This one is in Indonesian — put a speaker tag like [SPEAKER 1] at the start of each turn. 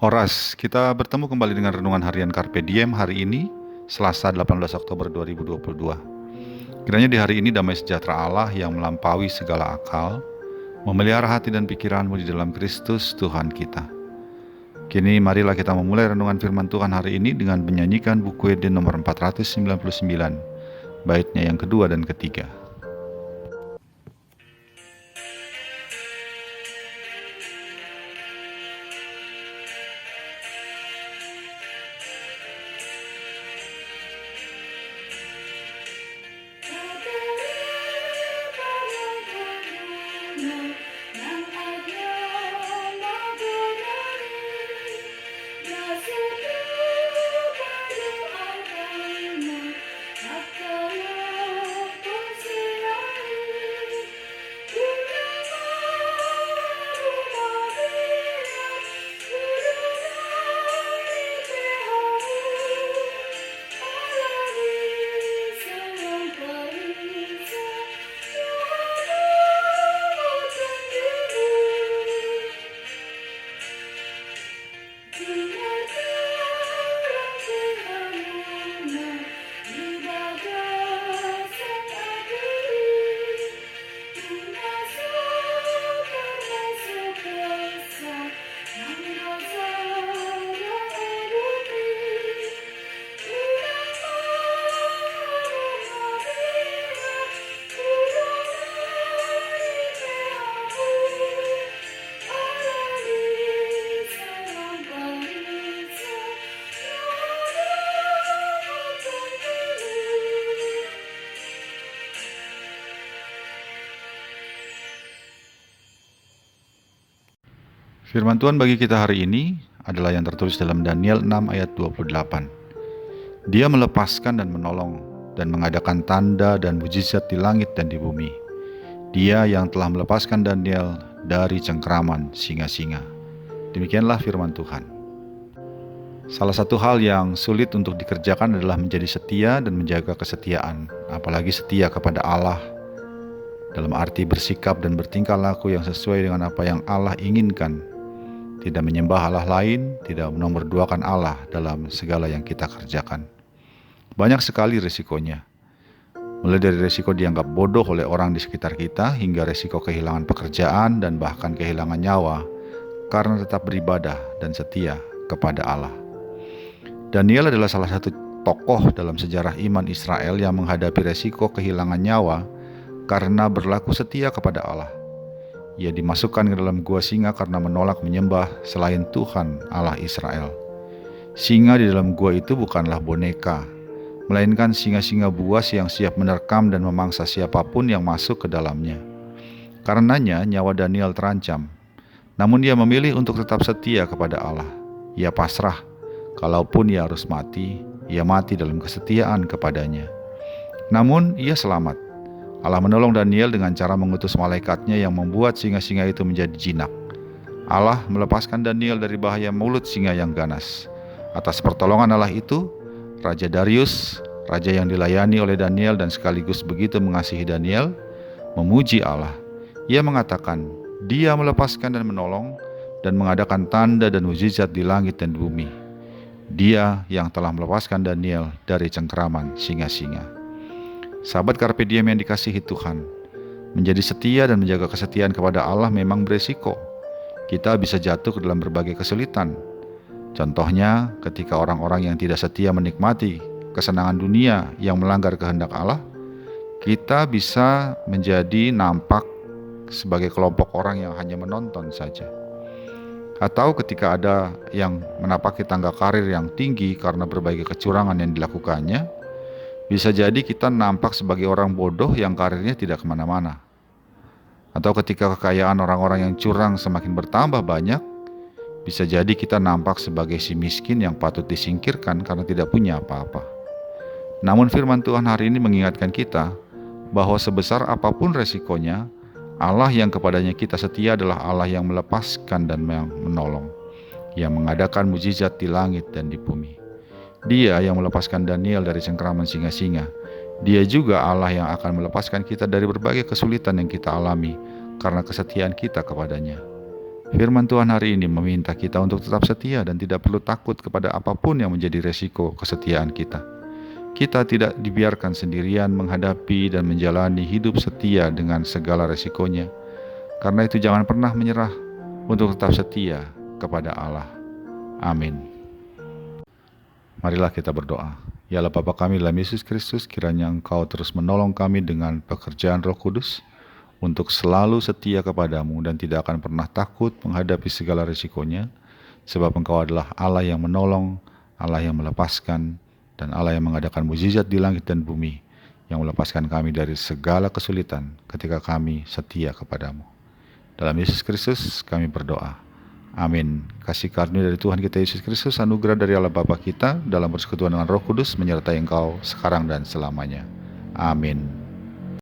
[SPEAKER 1] Horas, kita bertemu kembali dengan renungan harian Carpe Diem hari ini, Selasa 18 Oktober 2022. Kiranya di hari ini damai sejahtera Allah yang melampaui segala akal, memelihara hati dan pikiranmu di dalam Kristus Tuhan kita. Kini marilah kita memulai renungan firman Tuhan hari ini dengan menyanyikan buku Eden nomor 499, baitnya yang kedua dan ketiga. Firman Tuhan bagi kita hari ini adalah yang tertulis dalam Daniel 6 ayat 28. Dia melepaskan dan menolong dan mengadakan tanda dan mujizat di langit dan di bumi. Dia yang telah melepaskan Daniel dari cengkraman singa-singa. Demikianlah firman Tuhan. Salah satu hal yang sulit untuk dikerjakan adalah menjadi setia dan menjaga kesetiaan, apalagi setia kepada Allah, dalam arti bersikap dan bertingkah laku yang sesuai dengan apa yang Allah inginkan. Tidak menyembah Allah lain, tidak menomorduakan Allah dalam segala yang kita kerjakan. Banyak sekali risikonya. Mulai dari risiko dianggap bodoh oleh orang di sekitar kita, hingga risiko kehilangan pekerjaan dan bahkan kehilangan nyawa karena tetap beribadah dan setia kepada Allah. Daniel adalah salah satu tokoh dalam sejarah iman Israel yang menghadapi risiko kehilangan nyawa karena berlaku setia kepada Allah. Ia dimasukkan ke dalam gua singa karena menolak menyembah selain Tuhan Allah Israel. Singa di dalam gua itu bukanlah boneka, melainkan singa-singa buas yang siap menerkam dan memangsa siapapun yang masuk ke dalamnya. Karenanya nyawa Daniel terancam. Namun ia memilih untuk tetap setia kepada Allah. Ia pasrah, kalaupun ia harus mati, ia mati dalam kesetiaan kepadanya. Namun ia selamat. Allah menolong Daniel dengan cara mengutus malaikatnya yang membuat singa-singa itu menjadi jinak. Allah melepaskan Daniel dari bahaya mulut singa yang ganas. Atas pertolongan Allah itu, Raja Darius, raja yang dilayani oleh Daniel dan sekaligus begitu mengasihi Daniel, memuji Allah. Ia mengatakan, Dia melepaskan dan menolong dan mengadakan tanda dan mujizat di langit dan bumi. Dia yang telah melepaskan Daniel dari cengkraman singa-singa. Sahabat Carpe Diem yang dikasihi Tuhan, menjadi setia dan menjaga kesetiaan kepada Allah memang beresiko. Kita bisa jatuh ke dalam berbagai kesulitan. Contohnya, ketika orang-orang yang tidak setia menikmati kesenangan dunia yang melanggar kehendak Allah, kita bisa menjadi nampak sebagai kelompok orang yang hanya menonton saja. Atau ketika ada yang menapaki tangga karir yang tinggi karena berbagai kecurangan yang dilakukannya, bisa jadi kita nampak sebagai orang bodoh yang karirnya tidak kemana-mana. Atau ketika kekayaan orang-orang yang curang semakin bertambah banyak, bisa jadi kita nampak sebagai si miskin yang patut disingkirkan karena tidak punya apa-apa. Namun firman Tuhan hari ini mengingatkan kita bahwa sebesar apapun resikonya, Allah yang kepadanya kita setia adalah Allah yang melepaskan dan menolong, yang mengadakan mujizat di langit dan di bumi. Dia yang melepaskan Daniel dari cengkraman singa-singa. Dia juga Allah yang akan melepaskan kita dari berbagai kesulitan yang kita alami karena kesetiaan kita kepadanya. Firman Tuhan hari ini meminta kita untuk tetap setia dan tidak perlu takut kepada apapun yang menjadi resiko kesetiaan kita. Kita tidak dibiarkan sendirian menghadapi dan menjalani hidup setia dengan segala resikonya. Karena itu jangan pernah menyerah untuk tetap setia kepada Allah. Amin. Marilah kita berdoa. Ya Allah Bapa kami dalam Yesus Kristus, kiranya Engkau terus menolong kami dengan pekerjaan Roh Kudus untuk selalu setia kepadamu dan tidak akan pernah takut menghadapi segala risikonya, sebab Engkau adalah Allah yang menolong, Allah yang melepaskan, dan Allah yang mengadakan mukjizat di langit dan bumi, yang melepaskan kami dari segala kesulitan ketika kami setia kepadamu. Dalam Yesus Kristus kami berdoa. Amin. Kasih karunia dari Tuhan kita Yesus Kristus, anugerah dari Allah Bapa kita dalam persekutuan dengan Roh Kudus menyertai engkau sekarang dan selamanya. Amin.